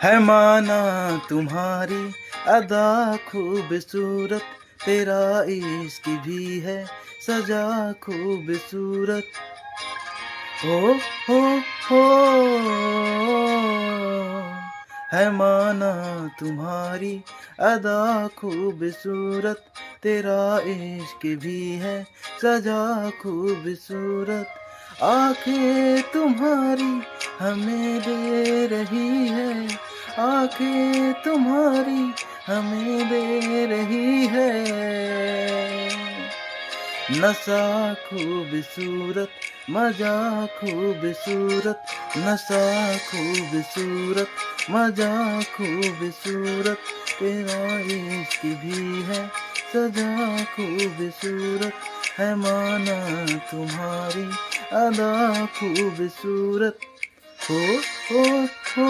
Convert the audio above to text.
है माना तुम्हारी अदा खूबसूरत, तेरा इश्क भी है सजा खूबसूरत। हो हो हो है माना तुम्हारी अदा खूबसूरत, तेरा इश्क भी है सजा खूबसूरत। आंखें तुम्हारी हमें दे रही है, आंखें तुम्हारी हमें दे रही है। नशा खूबसूरत, मजा खूबसूरत, नशा खूबसूरत, मजा खूबसूरत, तेरा इश्क भी है सजा खूबसूरत। है माना तुम्हारी अदा खूबसूरत। हो हो हो